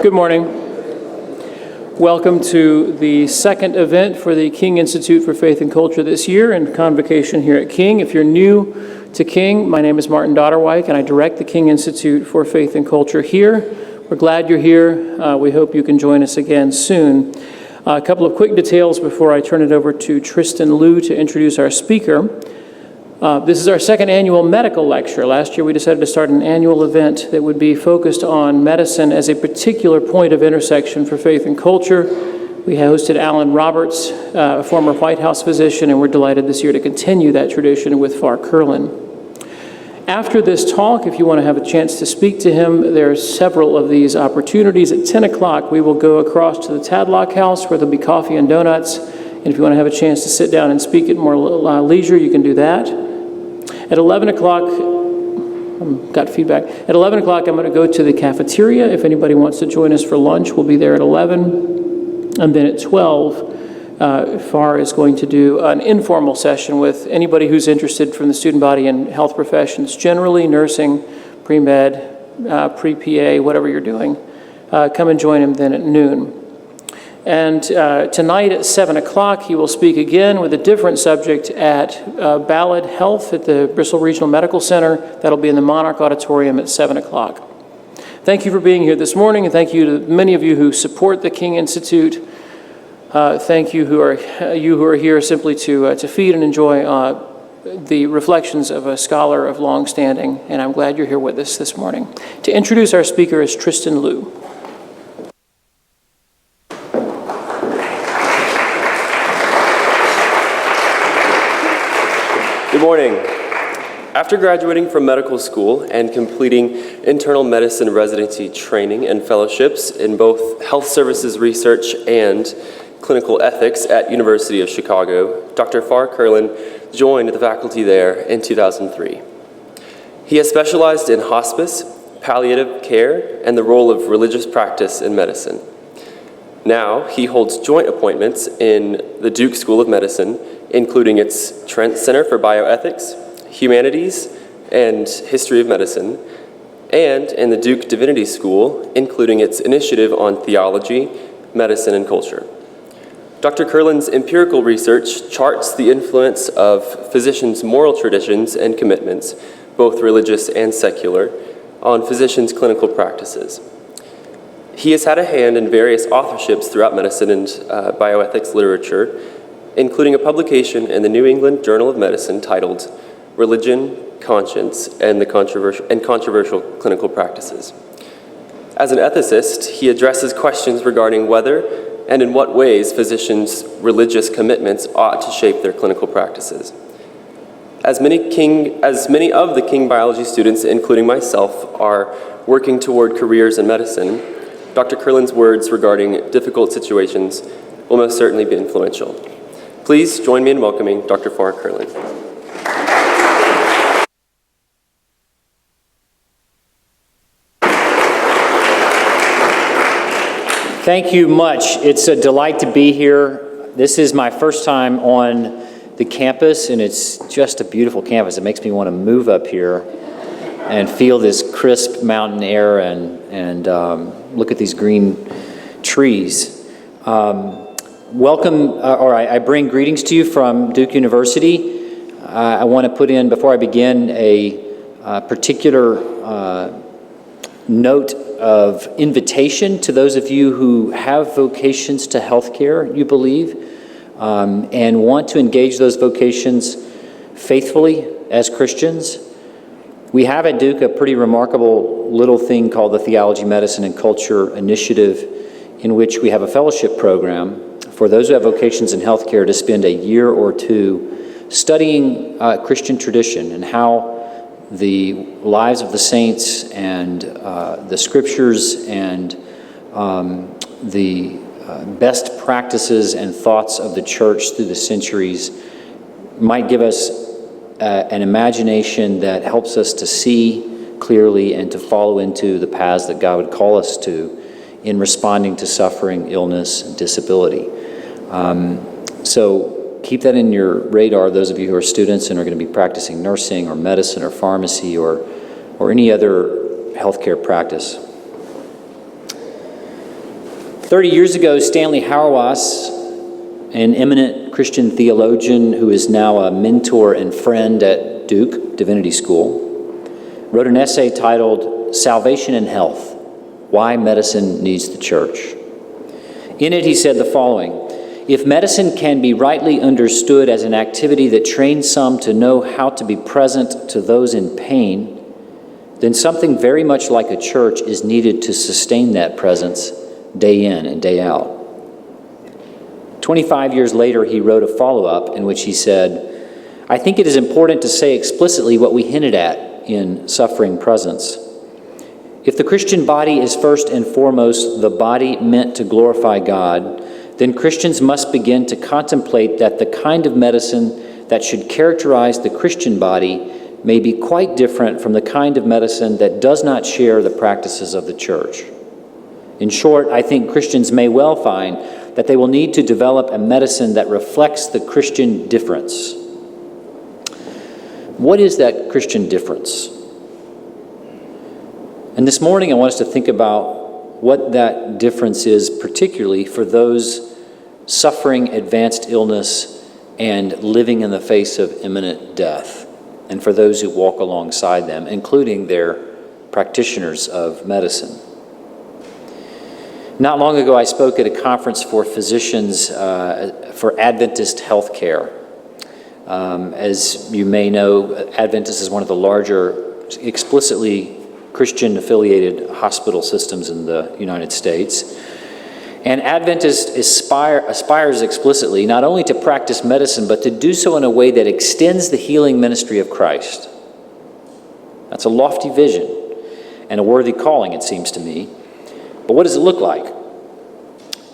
Good morning. Welcome to the second event for the King Institute for Faith and Culture this year and convocation here at King. If you're new to King, my name is Martin Dodderwyk and I direct the King Institute for Faith and Culture here. We're glad you're here. We hope you can join us again soon. A couple of quick details before I turn it over to Tristan Liu to introduce our speaker. This is our second annual medical lecture. Last year we decided to start an annual event that would be focused on medicine as a particular point of intersection for faith and culture. We hosted Alan Roberts, a former White House physician, and we're delighted this year to continue that tradition with Farr Curlin. After this talk, if you want to have a chance to speak to him, there are several of these opportunities. At 10 o'clock, we will go across to the Tadlock House where there'll be coffee and donuts. And if you want to have a chance to sit down and speak at more leisure, you can do that. At 11 o'clock, got feedback. At 11 o'clock, I'm going to go to the cafeteria. If anybody wants to join us for lunch, we'll be there at 11. And then at 12, Farr is going to do an informal session with anybody who's interested from the student body and health professions, generally nursing, pre-med, pre-PA, whatever you're doing. Come and join him then at noon. And tonight at 7 o'clock, he will speak again with a different subject at Ballad Health at the Bristol Regional Medical Center. That'll be in the Monarch Auditorium at 7 o'clock. Thank you for being here this morning, and thank you to many of you who support the King Institute. Thank you who are here simply to feed and enjoy the reflections of a scholar of long standing, and I'm glad you're here with us this morning. To introduce our speaker is Tristan Liu. Good morning. After graduating from medical school and completing internal medicine residency training and fellowships in both health services research and clinical ethics at University of Chicago, Dr. Farr Curlin joined the faculty there in 2003. He has specialized in hospice, palliative care, and the role of religious practice in medicine. Now, he holds joint appointments in the Duke School of Medicine, including its Trent Center for Bioethics, Humanities, and History of Medicine, and in the Duke Divinity School, including its initiative on theology, medicine, and culture. Dr. Curlin's empirical research charts the influence of physicians' moral traditions and commitments, both religious and secular, on physicians' clinical practices. He has had a hand in various authorships throughout medicine and bioethics literature, including a publication in the New England Journal of Medicine titled Religion, Conscience, and Controversial Clinical Practices. As an ethicist, he addresses questions regarding whether and in what ways physicians' religious commitments ought to shape their clinical practices. As many of the King biology students, including myself, are working toward careers in medicine, Dr. Curlin's words regarding difficult situations will most certainly be influential. Please join me in welcoming Dr. Farr Curlin. Thank you much. It's a delight to be here. This is my first time on the campus, and it's just a beautiful campus. It makes me want to move up here and feel this crisp mountain air and look at these green trees. Welcome, I bring greetings to you from Duke University. I want to put in, before I begin, a particular note of invitation to those of you who have vocations to healthcare, you believe, and want to engage those vocations faithfully as Christians. We have at Duke a pretty remarkable little thing called the Theology, Medicine, and Culture Initiative, in which we have a fellowship program for those who have vocations in healthcare to spend a year or two studying Christian tradition and how the lives of the saints and the scriptures and the best practices and thoughts of the church through the centuries might give us an imagination that helps us to see clearly and to follow into the paths that God would call us to in responding to suffering, illness, and disability. So keep that in your radar, those of you who are students and are going to be practicing nursing or medicine or pharmacy or any other healthcare practice. 30 years ago, Stanley Hauerwas, an eminent Christian theologian who is now a mentor and friend at Duke Divinity School, wrote an essay titled Salvation and Health: Why Medicine Needs the Church. In it, he said the following: if medicine can be rightly understood as an activity that trains some to know how to be present to those in pain, then something very much like a church is needed to sustain that presence day in and day out. 25 years later, he wrote a follow-up in which he said, I think it is important to say explicitly what we hinted at in Suffering Presence. If the Christian body is first and foremost the body meant to glorify God, then Christians must begin to contemplate that the kind of medicine that should characterize the Christian body may be quite different from the kind of medicine that does not share the practices of the church. In short, I think Christians may well find that they will need to develop a medicine that reflects the Christian difference. What is that Christian difference? And this morning I want us to think about what that difference is, particularly for those suffering advanced illness and living in the face of imminent death, and for those who walk alongside them, including their practitioners of medicine. Not long ago, I spoke at a conference for physicians for Adventist healthcare. As you may know, Adventist is one of the larger, explicitly Christian-affiliated hospital systems in the United States. And Adventist aspires explicitly not only to practice medicine, but to do so in a way that extends the healing ministry of Christ. That's a lofty vision and a worthy calling, it seems to me. But what does it look like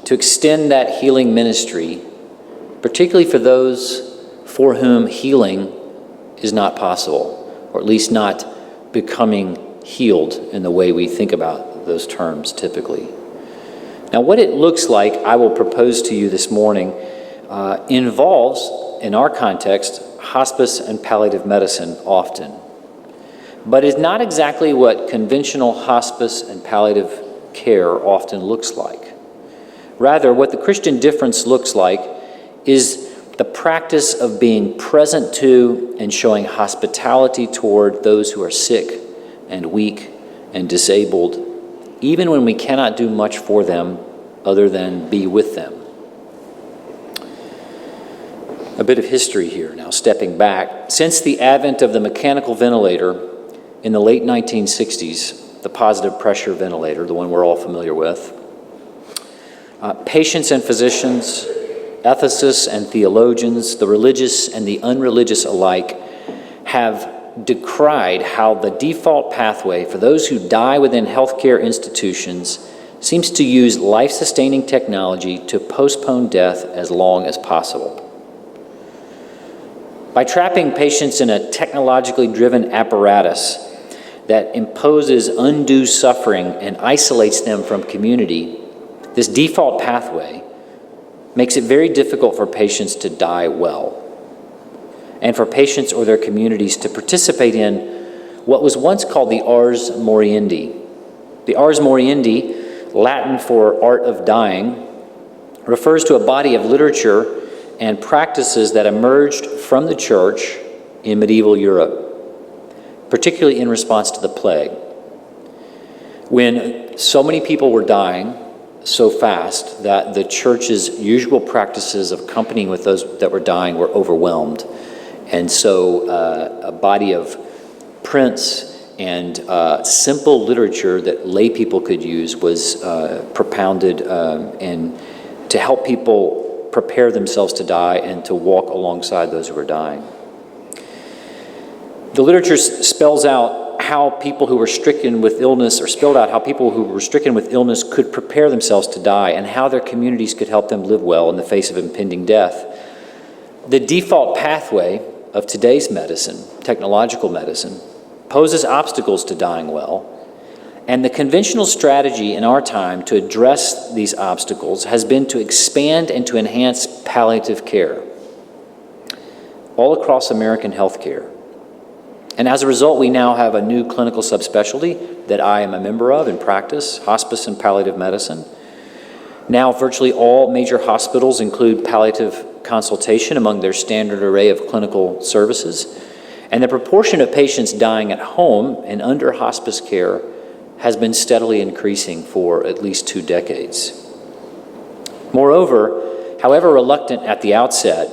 to extend that healing ministry, particularly for those for whom healing is not possible, or at least not becoming healed in the way we think about those terms typically? Now, what it looks like, I will propose to you this morning, involves, in our context, hospice and palliative medicine often, but is not exactly what conventional hospice and palliative care often looks like. Rather, what the Christian difference looks like is the practice of being present to and showing hospitality toward those who are sick and weak and disabled, even when we cannot do much for them other than be with them. A bit of history here now, stepping back. Since the advent of the mechanical ventilator in the late 1960s, the positive pressure ventilator, the one we're all familiar with, patients and physicians, ethicists and theologians, the religious and the unreligious alike, have decried how the default pathway for those who die within healthcare institutions seems to use life-sustaining technology to postpone death as long as possible. By trapping patients in a technologically driven apparatus that imposes undue suffering and isolates them from community, this default pathway makes it very difficult for patients to die well, and for patients or their communities to participate in what was once called the ars moriendi. The ars moriendi, Latin for art of dying, refers to a body of literature and practices that emerged from the church in medieval Europe, particularly in response to the plague. When so many people were dying so fast that the church's usual practices of accompanying with those that were dying were overwhelmed. And so a body of prints and simple literature that lay people could use was propounded and to help people prepare themselves to die and to walk alongside those who were dying. The literature spells out how people who were stricken with illness, or spelled out how people who were stricken with illness could prepare themselves to die and how their communities could help them live well in the face of impending death. The default pathway of today's medicine, technological medicine, poses obstacles to dying well, and the conventional strategy in our time to address these obstacles has been to expand and to enhance palliative care all across American healthcare. And as a result, we now have a new clinical subspecialty that I am a member of in practice, hospice and palliative medicine. Now, virtually all major hospitals include palliative consultation among their standard array of clinical services, and the proportion of patients dying at home and under hospice care has been steadily increasing for at least 2 decades. Moreover, however reluctant at the outset,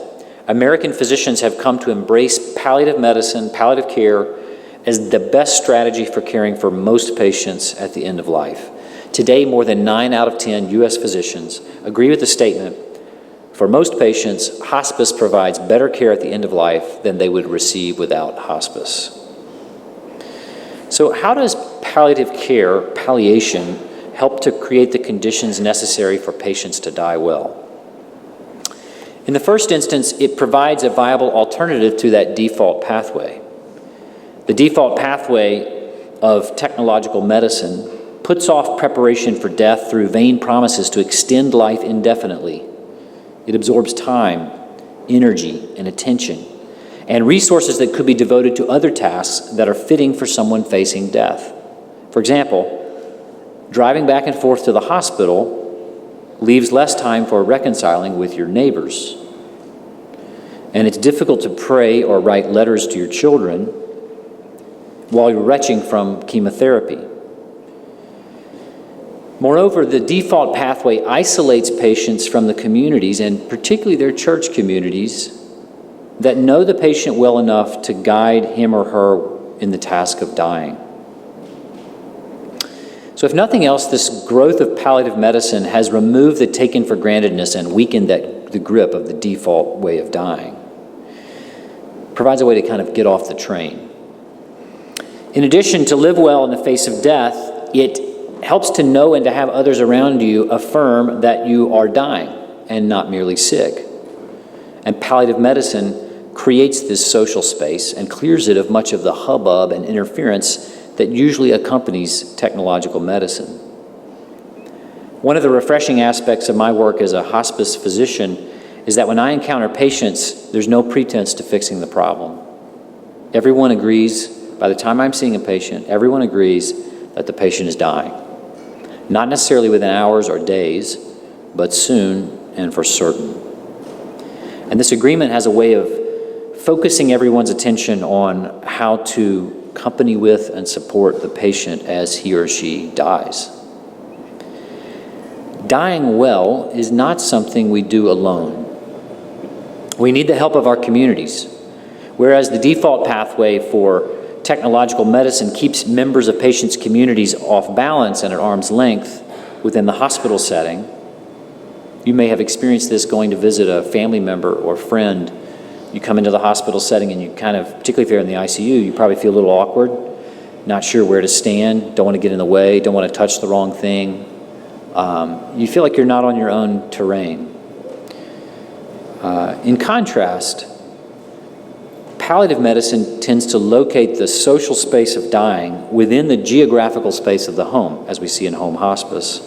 American physicians have come to embrace palliative medicine, palliative care, as the best strategy for caring for most patients at the end of life. Today, more than 9 out of 10 U.S. physicians agree with the statement, for most patients, hospice provides better care at the end of life than they would receive without hospice. So how does palliative care, palliation, help to create the conditions necessary for patients to die well? In the first instance, it provides a viable alternative to that default pathway. The default pathway of technological medicine puts off preparation for death through vain promises to extend life indefinitely. It absorbs time, energy, and attention, and resources that could be devoted to other tasks that are fitting for someone facing death. For example, driving back and forth to the hospital leaves less time for reconciling with your neighbors. And it's difficult to pray or write letters to your children while you're retching from chemotherapy. Moreover, the default pathway isolates patients from the communities, and particularly their church communities, that know the patient well enough to guide him or her in the task of dying. So if nothing else, this growth of palliative medicine has removed the taken-for-grantedness and weakened the grip of the default way of dying. Provides a way to kind of get off the train. In addition, to live well in the face of death, it helps to know and to have others around you affirm that you are dying and not merely sick. And palliative medicine creates this social space and clears it of much of the hubbub and interference that usually accompanies technological medicine. One of the refreshing aspects of my work as a hospice physician is that when I encounter patients, there's no pretense to fixing the problem. Everyone agrees, by the time I'm seeing a patient, everyone agrees that the patient is dying. Not necessarily within hours or days, but soon and for certain. And this agreement has a way of focusing everyone's attention on how to company with and support the patient as he or she dies. Dying well is not something we do alone. We need the help of our communities. Whereas the default pathway for technological medicine keeps members of patients' communities off balance and at arm's length within the hospital setting, you may have experienced this going to visit a family member or friend. You come into the hospital setting and you kind of, particularly if you're in the ICU, you probably feel a little awkward, not sure where to stand, don't want to get in the way, don't want to touch the wrong thing. You feel like you're not on your own terrain. In contrast, palliative medicine tends to locate the social space of dying within the geographical space of the home, as we see in home hospice.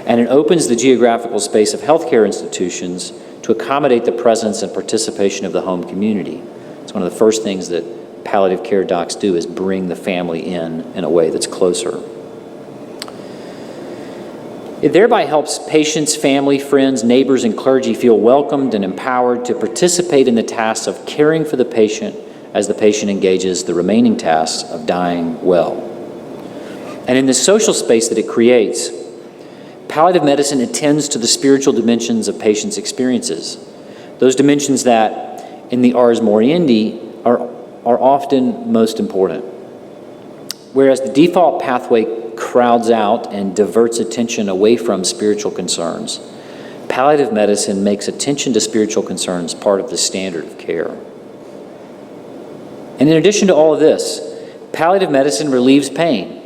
And it opens the geographical space of healthcare institutions to accommodate the presence and participation of the home community. It's one of the first things that palliative care docs do is bring the family in a way that's closer. It thereby helps patients, family, friends, neighbors, and clergy feel welcomed and empowered to participate in the tasks of caring for the patient as the patient engages the remaining tasks of dying well. And in the social space that it creates, palliative medicine attends to the spiritual dimensions of patients' experiences, those dimensions that, in the Ars Moriendi, are often most important. Whereas the default pathway crowds out and diverts attention away from spiritual concerns, palliative medicine makes attention to spiritual concerns part of the standard of care. And in addition to all of this, palliative medicine relieves pain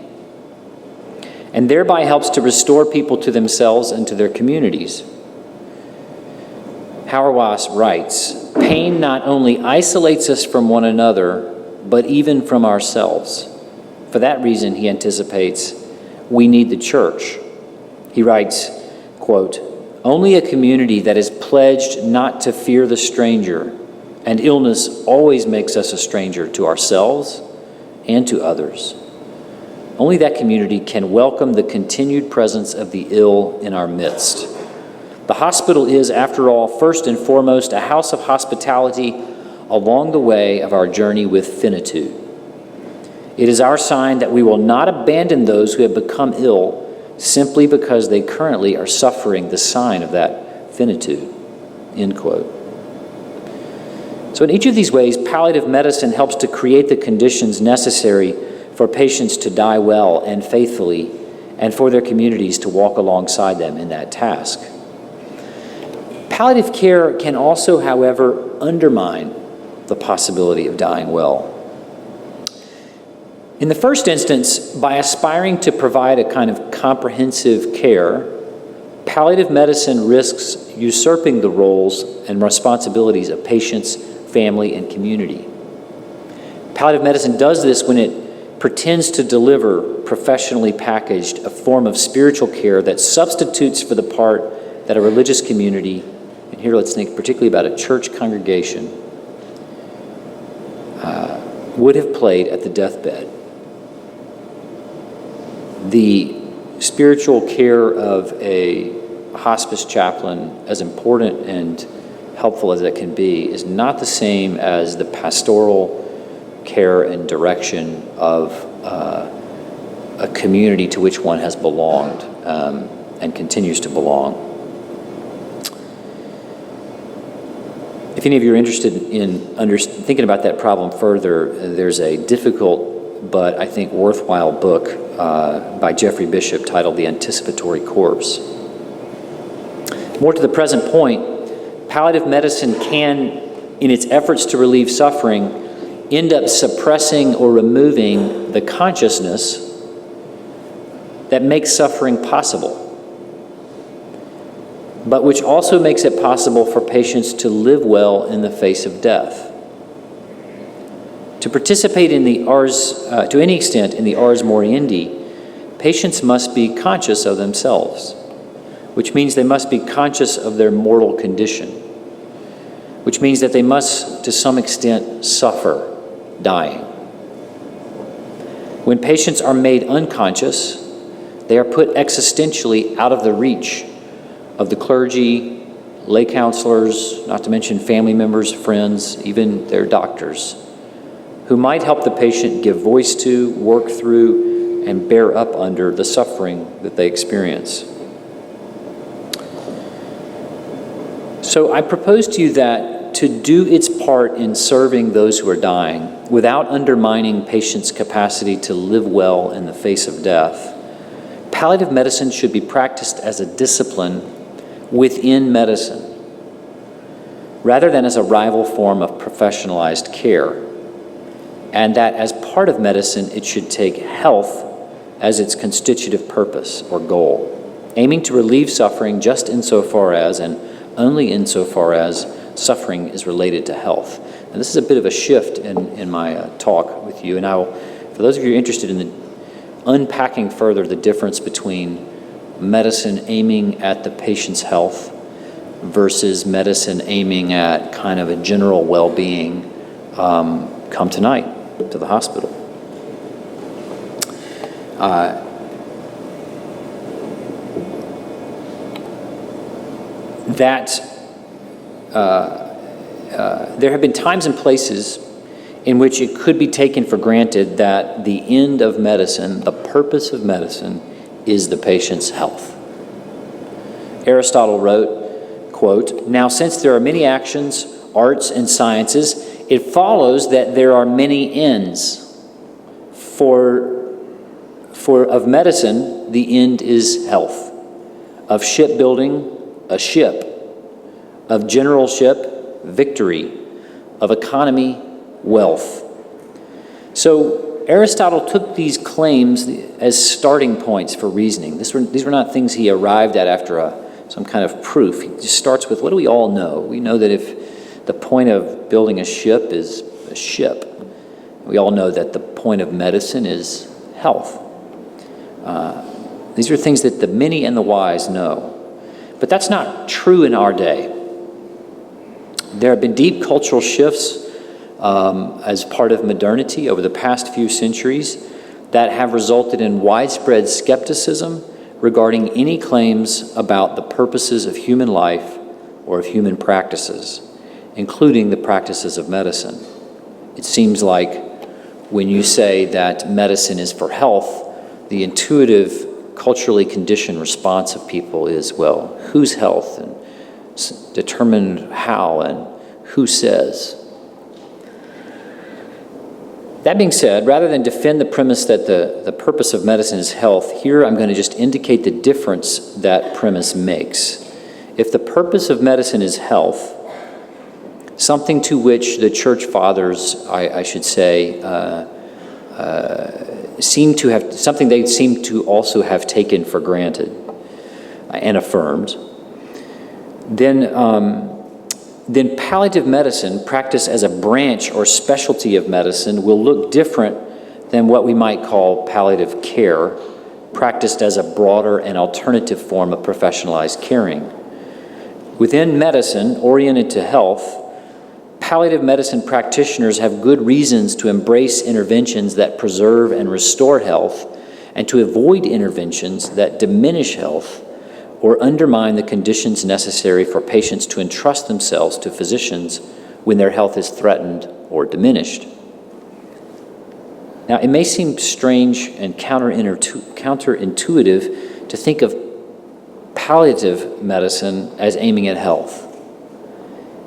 and thereby helps to restore people to themselves and to their communities. Hauerwas writes, "Pain not only isolates us from one another, but even from ourselves. For that reason," he anticipates, "we need the church." He writes, quote, "Only a community that is pledged not to fear the stranger, and illness always makes us a stranger to ourselves and to others. Only that community can welcome the continued presence of the ill in our midst. The hospital is, after all, first and foremost, a house of hospitality along the way of our journey with finitude. It is our sign that we will not abandon those who have become ill simply because they currently are suffering the sign of that finitude." End quote. So in each of these ways, palliative medicine helps to create the conditions necessary for patients to die well and faithfully, and for their communities to walk alongside them in that task. Palliative care can also, however, undermine the possibility of dying well. In the first instance, by aspiring to provide a kind of comprehensive care, palliative medicine risks usurping the roles and responsibilities of patients, family, and community. Palliative medicine does this when it pretends to deliver professionally packaged a form of spiritual care that substitutes for the part that a religious community, and here let's think particularly about a church congregation, would have played at the deathbed. The spiritual care of a hospice chaplain, as important and helpful as it can be, is not the same as the pastoral care and direction of a community to which one has belonged and continues to belong. If any of you are interested in thinking about that problem further, there's a difficult but I think worthwhile book by Jeffrey Bishop titled The Anticipatory Corpse. More to the present point, palliative medicine can, in its efforts to relieve suffering, end up suppressing or removing the consciousness that makes suffering possible, but which also makes it possible for patients to live well in the face of death. To participate in the to any extent in the ars moriendi, patients must be conscious of themselves, which means they must be conscious of their mortal condition, which means that they must, to some extent, suffer dying. When patients are made unconscious, they are put existentially out of the reach of the clergy, lay counselors, not to mention family members, friends, even their doctors, who might help the patient give voice to, work through, and bear up under the suffering that they experience. So I propose to you that to do its part in serving those who are dying without undermining patients' capacity to live well in the face of death, palliative medicine should be practiced as a discipline within medicine, rather than as a rival form of professionalized care, and that as part of medicine, it should take health as its constitutive purpose or goal, aiming to relieve suffering just insofar as, and only insofar as, suffering is related to health. And this is a bit of a shift in my talk with you, and I will, for those of you interested in unpacking further the difference between medicine aiming at the patient's health versus medicine aiming at kind of a general well-being, come tonight to the hospital. There have been times and places in which it could be taken for granted that the end of medicine, the purpose of medicine, is the patient's health. Aristotle wrote, quote, "Now since there are many actions, arts, and sciences, it follows that there are many ends. Of medicine, the end is health. Of shipbuilding, a ship. Of generalship, victory. Of economy, wealth." So Aristotle took these claims as starting points for reasoning. These were not things he arrived at after some kind of proof. He just starts with, what do we all know? We know that if the point of building a ship is a ship, we all know that the point of medicine is health. These are things that the many and the wise know. But that's not true in our day. There have been deep cultural shifts as part of modernity over the past few centuries that have resulted in widespread skepticism regarding any claims about the purposes of human life or of human practices, including the practices of medicine. It seems like when you say that medicine is for health, the intuitive, culturally conditioned response of people is, well, whose health, and determined how, and who says? That being said, rather than defend the premise that the purpose of medicine is health, here I'm going to just indicate the difference that premise makes. If the purpose of medicine is health, something to which the church fathers, I should say, seem to also have taken for granted and affirmed, then palliative medicine, practiced as a branch or specialty of medicine, will look different than what we might call palliative care, practiced as a broader and alternative form of professionalized caring. Within medicine oriented to health, palliative medicine practitioners have good reasons to embrace interventions that preserve and restore health, and to avoid interventions that diminish health or undermine the conditions necessary for patients to entrust themselves to physicians when their health is threatened or diminished. Now, it may seem strange and counterintuitive to think of palliative medicine as aiming at health.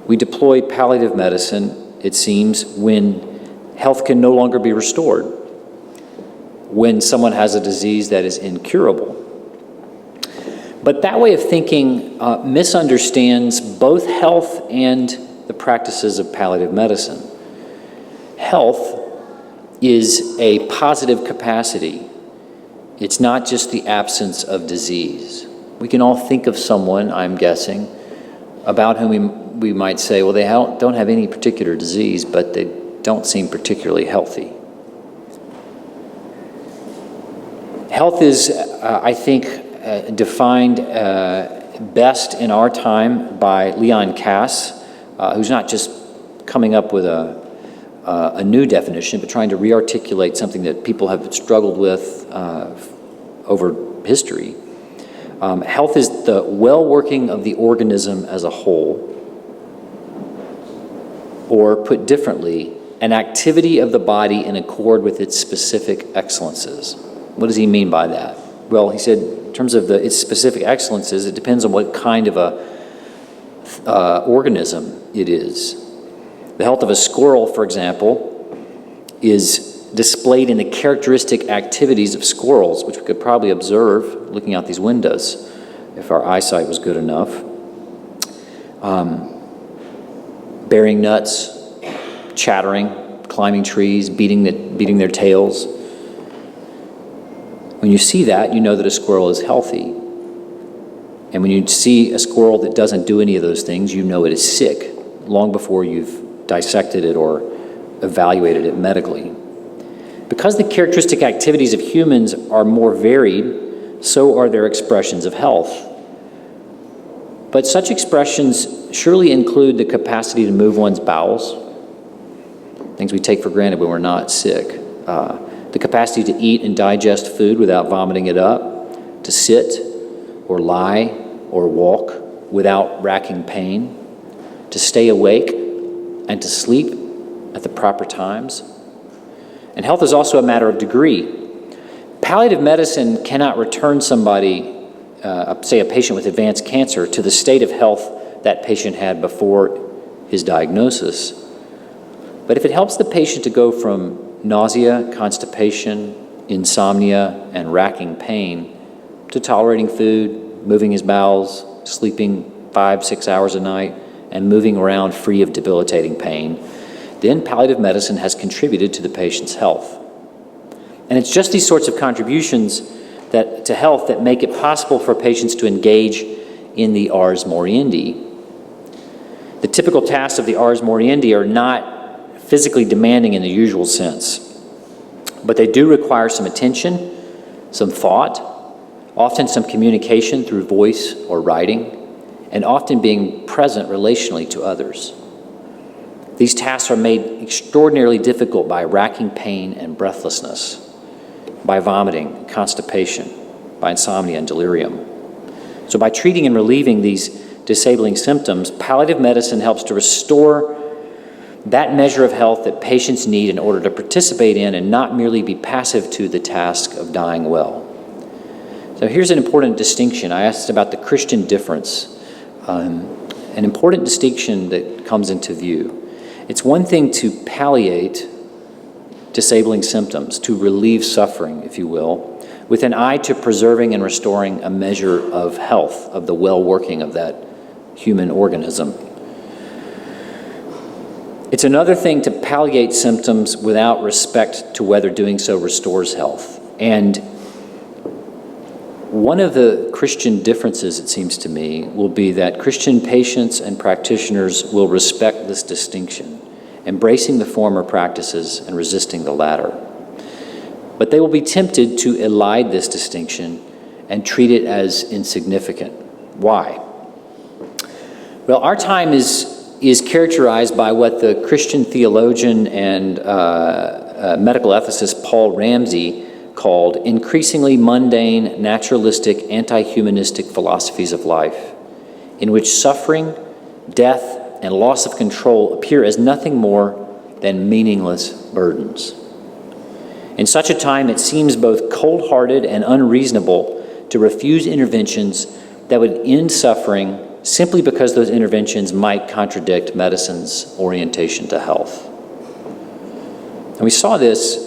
We deploy palliative medicine, it seems, when health can no longer be restored, when someone has a disease that is incurable. But that way of thinking misunderstands both health and the practices of palliative medicine. Health is a positive capacity. It's not just the absence of disease. We can all think of someone, I'm guessing, about whom we might say, well, they don't have any particular disease, but they don't seem particularly healthy. Health is, I think, defined best in our time by Leon Kass, who's not just coming up with a new definition, but trying to re-articulate something that people have struggled with over history. Health is the well-working of the organism as a whole, or put differently, an activity of the body in accord with its specific excellences. What does he mean by that? Well, he said, in terms of its specific excellences, it depends on what kind of a organism it is. The health of a squirrel, for example, is displayed in the characteristic activities of squirrels, which we could probably observe looking out these windows if our eyesight was good enough. Bearing nuts, chattering, climbing trees, beating their tails. When you see that, you know that a squirrel is healthy. And when you see a squirrel that doesn't do any of those things, you know it is sick, long before you've dissected it or evaluated it medically. Because the characteristic activities of humans are more varied, so are their expressions of health. But such expressions surely include the capacity to move one's bowels, things we take for granted when we're not sick, the capacity to eat and digest food without vomiting it up, to sit or lie or walk without racking pain, to stay awake and to sleep at the proper times. And health is also a matter of degree. Palliative medicine cannot return somebody, say a patient with advanced cancer, to the state of health that patient had before his diagnosis. But if it helps the patient to go from nausea, constipation, insomnia, and racking pain to tolerating food, moving his bowels, sleeping 5-6 hours a night, and moving around free of debilitating pain, then palliative medicine has contributed to the patient's health. And it's just these sorts of contributions to health that make it possible for patients to engage in the ars moriendi. The typical tasks of the ars moriendi are not physically demanding in the usual sense, but they do require some attention, some thought, often some communication through voice or writing, and often being present relationally to others. These tasks are made extraordinarily difficult by racking pain and breathlessness, by vomiting, constipation. by insomnia and delirium. So by treating and relieving these disabling symptoms, palliative medicine helps to restore that measure of health that patients need in order to participate in and not merely be passive to the task of dying well. So here's an important distinction. I asked about the Christian difference. An important distinction that comes into view. It's one thing to palliate disabling symptoms, to relieve suffering, if you will, with an eye to preserving and restoring a measure of health, of the well-working of that human organism. It's another thing to palliate symptoms without respect to whether doing so restores health. And one of the Christian differences, it seems to me, will be that Christian patients and practitioners will respect this distinction, embracing the former practices and resisting the latter. But they will be tempted to elide this distinction and treat it as insignificant. Why? Well, our time is characterized by what the Christian theologian and medical ethicist Paul Ramsey called increasingly mundane, naturalistic, anti-humanistic philosophies of life, in which suffering, death, and loss of control appear as nothing more than meaningless burdens. In such a time, it seems both cold-hearted and unreasonable to refuse interventions that would end suffering simply because those interventions might contradict medicine's orientation to health. And we saw this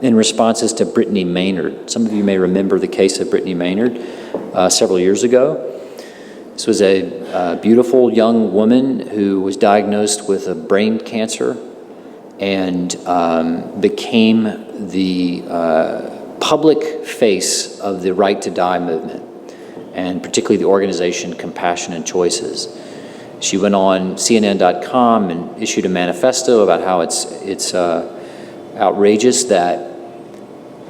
in responses to Brittany Maynard. Some of you may remember the case of Brittany Maynard several years ago. This was a beautiful young woman who was diagnosed with a brain cancer and became the public face of the Right to Die movement, and particularly the organization Compassion and Choices. She went on CNN.com and issued a manifesto about how it's outrageous that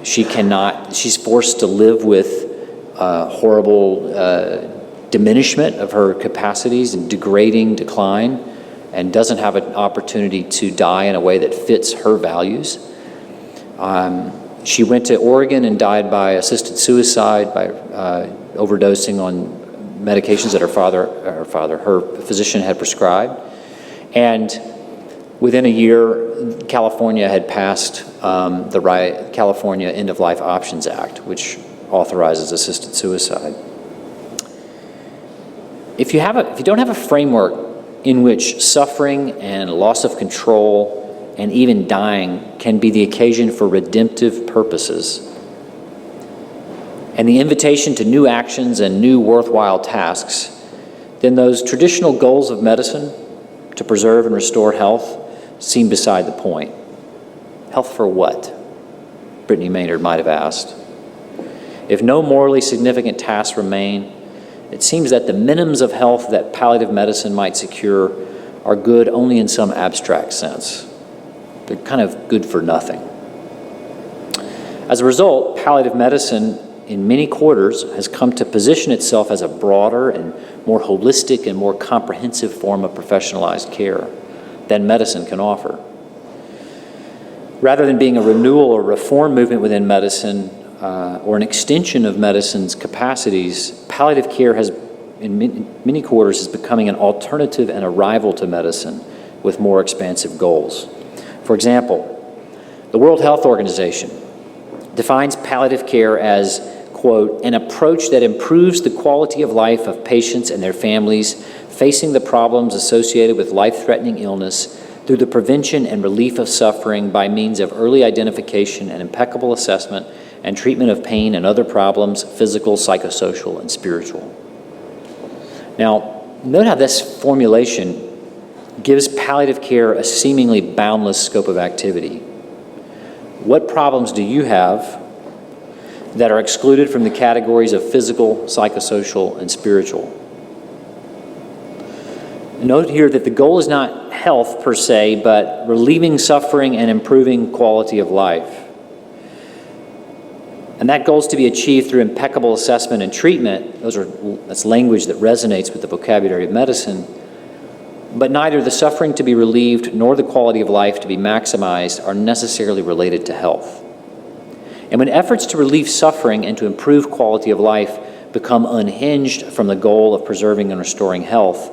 she's forced to live with horrible diminishment of her capacities and degrading decline, and doesn't have an opportunity to die in a way that fits her values. She went to Oregon and died by assisted suicide, by overdosing on medications that her physician had prescribed. And within a year, California had passed the California End-of-Life Options Act, which authorizes assisted suicide. If you don't have a framework in which suffering and loss of control and even dying can be the occasion for redemptive purposes, and the invitation to new actions and new worthwhile tasks, then those traditional goals of medicine to preserve and restore health seem beside the point. Health for what? Brittany Maynard might have asked. If no morally significant tasks remain, it seems that the minimums of health that palliative medicine might secure are good only in some abstract sense. They're kind of good for nothing. As a result, palliative medicine in many quarters has come to position itself as a broader and more holistic and more comprehensive form of professionalized care than medicine can offer. Rather than being a renewal or reform movement within medicine or an extension of medicine's capacities, palliative care has, in many quarters, is becoming an alternative and a rival to medicine with more expansive goals. For example, the World Health Organization defines palliative care as, quote, an approach that improves the quality of life of patients and their families facing the problems associated with life-threatening illness through the prevention and relief of suffering by means of early identification and impeccable assessment and treatment of pain and other problems, physical, psychosocial, and spiritual. Now, note how this formulation gives palliative care a seemingly boundless scope of activity. What problems do you have that are excluded from the categories of physical, psychosocial, and spiritual? Note here that the goal is not health per se, but relieving suffering and improving quality of life. And that goal is to be achieved through impeccable assessment and treatment. That's language that resonates with the vocabulary of medicine. But neither the suffering to be relieved nor the quality of life to be maximized are necessarily related to health. And when efforts to relieve suffering and to improve quality of life become unhinged from the goal of preserving and restoring health,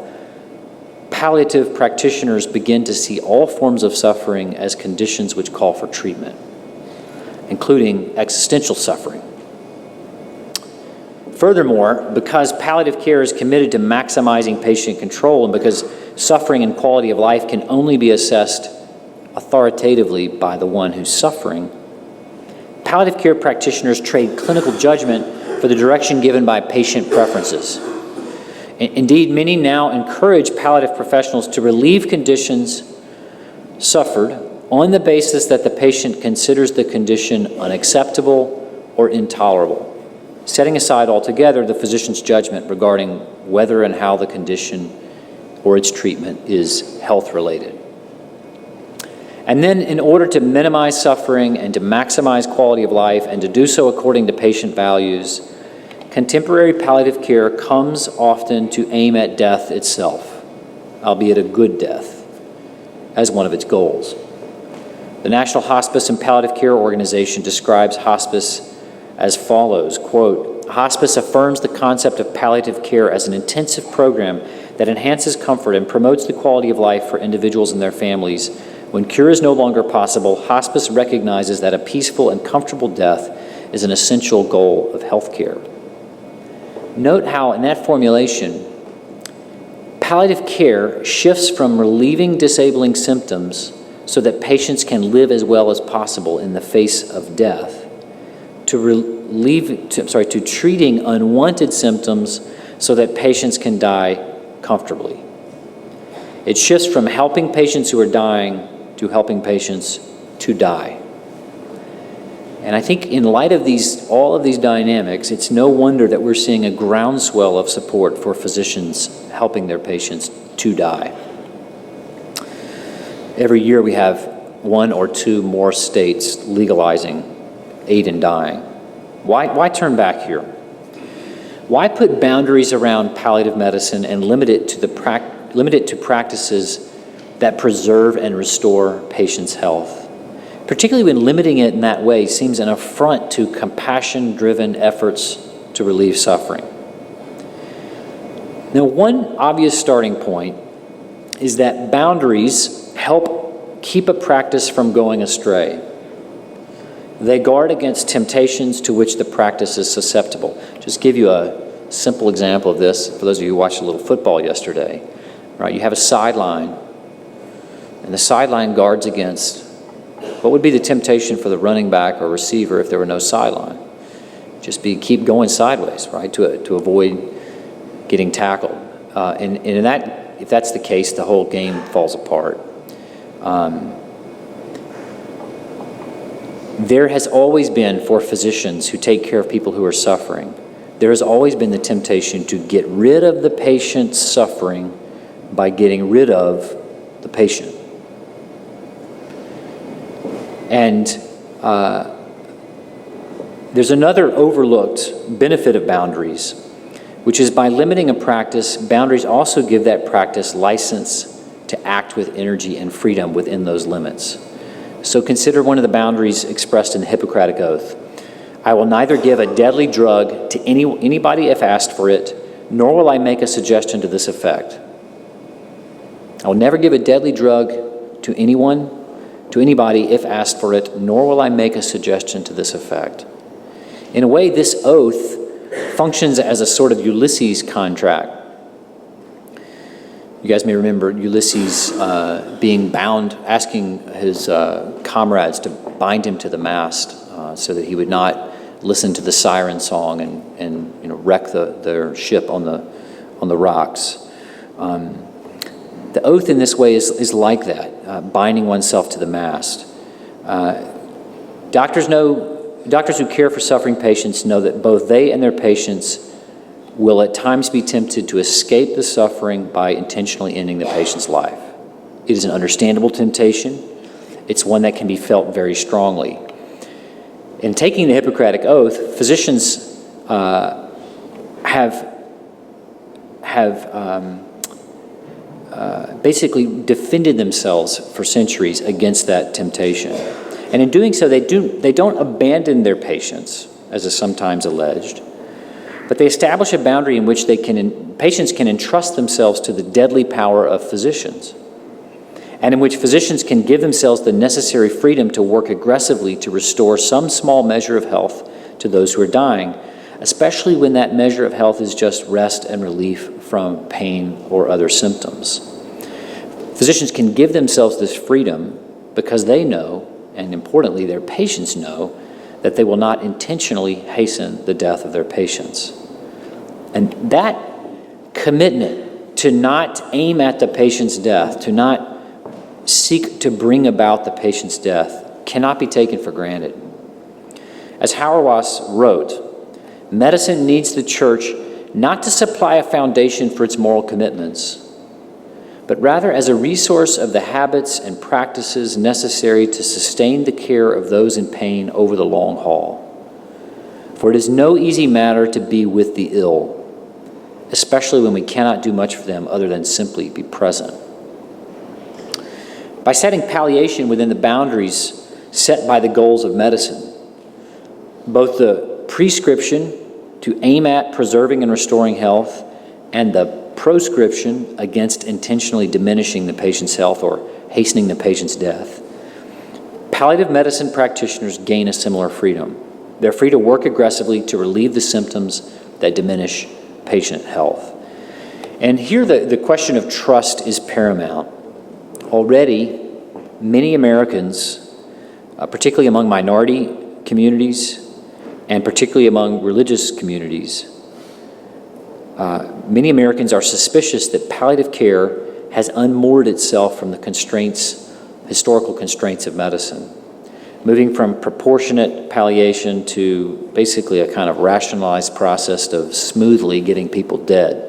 palliative practitioners begin to see all forms of suffering as conditions which call for treatment, including existential suffering. Furthermore, because palliative care is committed to maximizing patient control and because suffering and quality of life can only be assessed authoritatively by the one who's suffering, palliative care practitioners trade clinical judgment for the direction given by patient preferences. Indeed, many now encourage palliative professionals to relieve conditions suffered on the basis that the patient considers the condition unacceptable or intolerable, setting aside altogether the physician's judgment regarding whether and how the condition or its treatment is health-related. And then, in order to minimize suffering and to maximize quality of life and to do so according to patient values, contemporary palliative care comes often to aim at death itself, albeit a good death, as one of its goals. The National Hospice and Palliative Care Organization describes hospice as follows, quote, "Hospice affirms the concept of palliative care as an intensive program that enhances comfort and promotes the quality of life for individuals and their families. When cure is no longer possible, hospice recognizes that a peaceful and comfortable death is an essential goal of healthcare." Note how, in that formulation, palliative care shifts from relieving disabling symptoms so that patients can live as well as possible in the face of death, to treating unwanted symptoms so that patients can die comfortably. It shifts from helping patients who are dying to helping patients to die. And I think in light of all of these dynamics, it's no wonder that we're seeing a groundswell of support for physicians helping their patients to die. Every year we have 1 or 2 more states legalizing aid in dying. Why turn back here? Why put boundaries around palliative medicine and limit it to practices that preserve and restore patients' health? Particularly when limiting it in that way seems an affront to compassion-driven efforts to relieve suffering. Now, one obvious starting point is that boundaries help keep a practice from going astray. They guard against temptations to which the practice is susceptible. Just give you a simple example of this for those of you who watched a little football yesterday. Right, you have a sideline, and the sideline guards against what would be the temptation for the running back or receiver if there were no sideline? Just keep going sideways, right, to avoid getting tackled. And in that, if that's the case, the whole game falls apart. There has always been, for physicians who take care of people who are suffering, there has always been the temptation to get rid of the patient's suffering by getting rid of the patient. And there's another overlooked benefit of boundaries, which is by limiting a practice, boundaries also give that practice license to act with energy and freedom within those limits. So consider one of the boundaries expressed in the Hippocratic Oath. "I will neither give a deadly drug to anybody if asked for it, nor will I make a suggestion to this effect." I will never give a deadly drug to anybody if asked for it, nor will I make a suggestion to this effect. In a way, this oath functions as a sort of Ulysses contract. You guys may remember Ulysses being bound, asking his comrades to bind him to the mast so that he would not listen to the siren song and wreck their ship on the rocks. The oath in this way is like that, binding oneself to the mast. Doctors who care for suffering patients know that both they and their patients will at times be tempted to escape the suffering by intentionally ending the patient's life. It is an understandable temptation. It's one that can be felt very strongly. In taking the Hippocratic Oath, physicians have basically defended themselves for centuries against that temptation. And in doing so, they don't abandon their patients, as is sometimes alleged, but they establish a boundary in which patients can entrust themselves to the deadly power of physicians, and in which physicians can give themselves the necessary freedom to work aggressively to restore some small measure of health to those who are dying, especially when that measure of health is just rest and relief from pain or other symptoms. Physicians can give themselves this freedom because they know, and importantly, their patients know, that they will not intentionally hasten the death of their patients. And that commitment to not aim at the patient's death, to not seek to bring about the patient's death, cannot be taken for granted. As Hauerwas wrote, medicine needs the church not to supply a foundation for its moral commitments, but rather as a resource of the habits and practices necessary to sustain the care of those in pain over the long haul. For it is no easy matter to be with the ill, especially when we cannot do much for them other than simply be present. By setting palliation within the boundaries set by the goals of medicine, both the prescription to aim at preserving and restoring health and the proscription against intentionally diminishing the patient's health or hastening the patient's death, palliative medicine practitioners gain a similar freedom. They're free to work aggressively to relieve the symptoms that diminish patient health. And here the question of trust is paramount. Already, many Americans, particularly among minority communities and particularly among religious communities, many Americans are suspicious that palliative care has unmoored itself from the historical constraints of medicine, moving from proportionate palliation to basically a kind of rationalized process of smoothly getting people dead.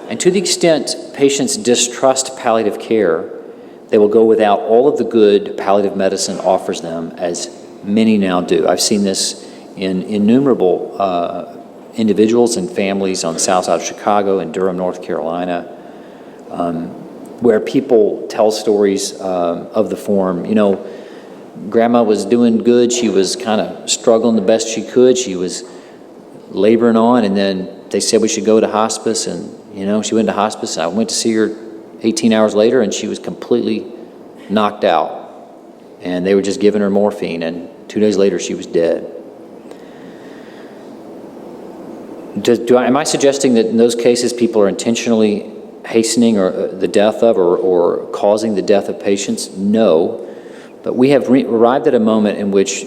And to the extent patients distrust palliative care, they will go without all of the good palliative medicine offers them, as many now do. I've seen this in innumerable individuals and families on the south side of Chicago and Durham, North Carolina, where people tell stories of the form, Grandma was doing good, she was kind of struggling the best she could, she was laboring on, and then they said we should go to hospice, and she went to hospice. I went to see her 18 hours later, and she was completely knocked out. And they were just giving her morphine, and 2 days later, she was dead. Am I suggesting that in those cases, people are intentionally hastening the death of or causing the death of patients? No. But we have arrived at a moment in which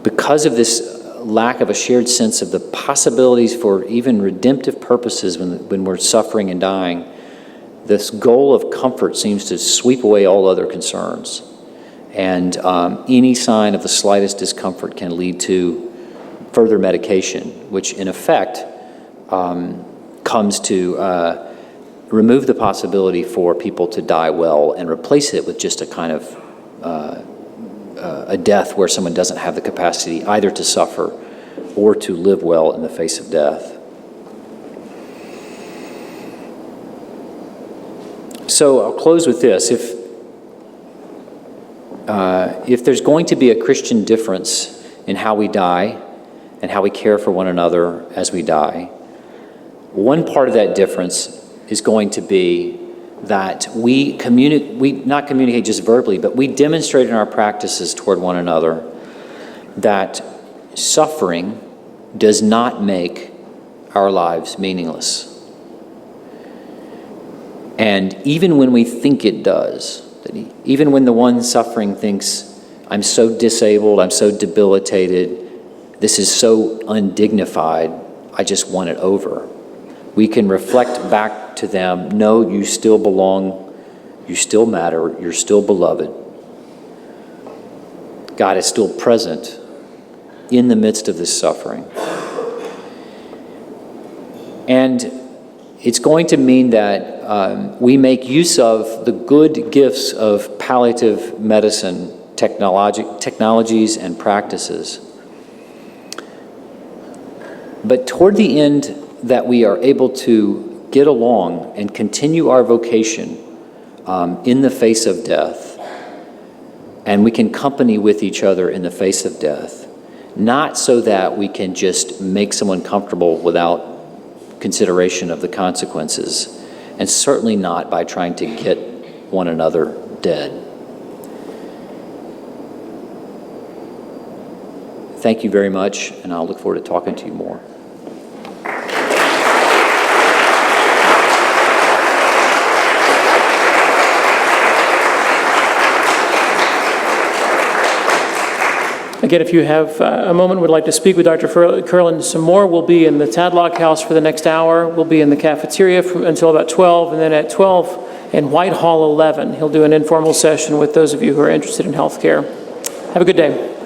because of this lack of a shared sense of the possibilities for even redemptive purposes when we're suffering and dying, this goal of comfort seems to sweep away all other concerns. And any sign of the slightest discomfort can lead to further medication, which in effect comes to remove the possibility for people to die well and replace it with just a kind of a death where someone doesn't have the capacity either to suffer or to live well in the face of death. So I'll close with this. If there's going to be a Christian difference in how we die and how we care for one another as we die, one part of that difference is going to be that we not communicate just verbally, but we demonstrate in our practices toward one another that suffering does not make our lives meaningless. And even when we think it does, even when the one suffering thinks, I'm so disabled, I'm so debilitated, this is so undignified, I just want it over, we can reflect back to them, no, you still belong, you still matter, you're still beloved. God is still present in the midst of this suffering. And it's going to mean that we make use of the good gifts of palliative medicine technologies and practices. But toward the end, that we are able to get along and continue our vocation in the face of death, and we can company with each other in the face of death, not so that we can just make someone comfortable without consideration of the consequences, and certainly not by trying to get one another dead. Thank you very much, and I'll look forward to talking to you more. Again, if you have a moment, would like to speak with Dr. Curlin some more, we'll be in the Tadlock House for the next hour. We'll be in the cafeteria until about 12, and then at 12 in Whitehall 11, he'll do an informal session with those of you who are interested in healthcare. Have a good day.